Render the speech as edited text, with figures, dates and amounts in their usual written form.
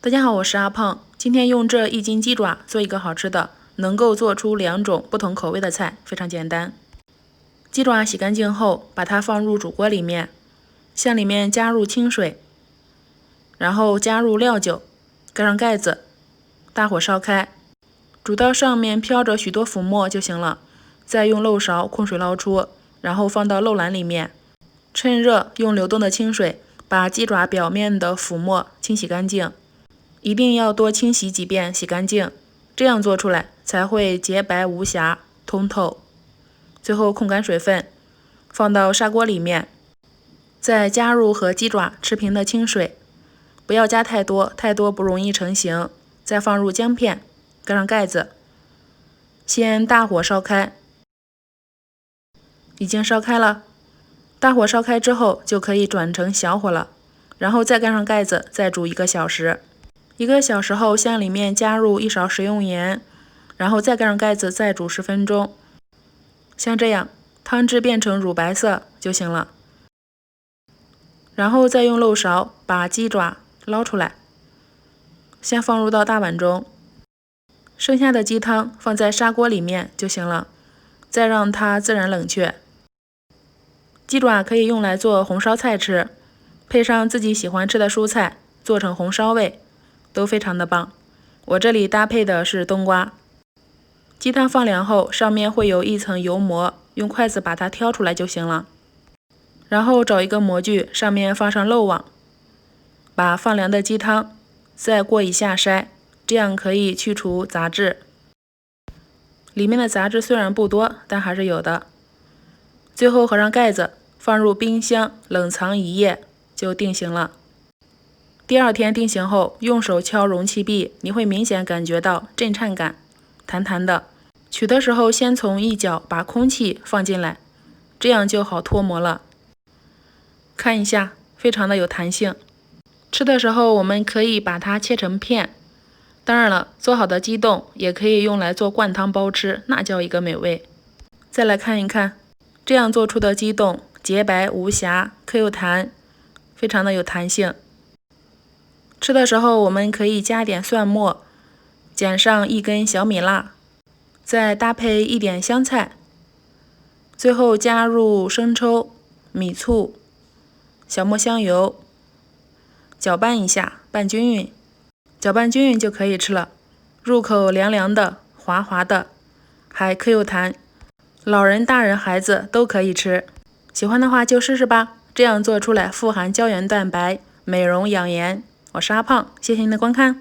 大家好，我是阿胖，今天用这1斤鸡爪做一个好吃的，能够做出2种不同口味的菜，非常简单。鸡爪洗干净后，把它放入煮锅里面，向里面加入清水，然后加入料酒，盖上盖子，大火烧开，煮到上面飘着许多浮沫就行了。再用漏勺控水捞出，然后放到漏篮里面，趁热用流动的清水把鸡爪表面的浮沫清洗干净。一定要多清洗几遍，洗干净，这样做出来才会洁白无瑕、通透。最后控干水分，放到砂锅里面，再加入和鸡爪持平的清水，不要加太多，太多不容易成型。再放入姜片，盖上盖子，先大火烧开。已经烧开了，大火烧开之后就可以转成小火了，然后再盖上盖子，再煮1个小时。1个小时后，向里面加入1勺食用盐，然后再盖上盖子，再煮10分钟。像这样，汤汁变成乳白色就行了。然后再用漏勺把鸡爪捞出来，先放入到大碗中，剩下的鸡汤放在砂锅里面就行了，再让它自然冷却。鸡爪可以用来做红烧菜吃，配上自己喜欢吃的蔬菜，做成红烧味。都非常的棒。我这里搭配的是冬瓜。鸡汤放凉后，上面会有一层油膜，用筷子把它挑出来就行了。然后找一个模具，上面放上漏网，把放凉的鸡汤再过一下筛，这样可以去除杂质。里面的杂质虽然不多，但还是有的。最后合上盖子，放入冰箱冷藏1夜就定型了。第2天定型后，用手敲容器壁，你会明显感觉到震颤感，弹弹的。取的时候先从一角把空气放进来，这样就好脱模了。看一下，非常的有弹性。吃的时候我们可以把它切成片。当然了，做好的鸡冻也可以用来做灌汤包吃，那叫一个美味。再来看一看，这样做出的鸡冻洁白无瑕，Q又弹，非常的有弹性。吃的时候我们可以加点蒜末，剪上1根小米辣，再搭配一点香菜，最后加入生抽、米醋、小磨香油，搅拌一下，拌均匀。搅拌均匀就可以吃了，入口凉凉的、滑滑的，还 Q 又弹，老人、大人、孩子都可以吃。喜欢的话就试试吧，这样做出来富含胶原蛋白，美容养颜。我是阿胖，谢谢您的观看。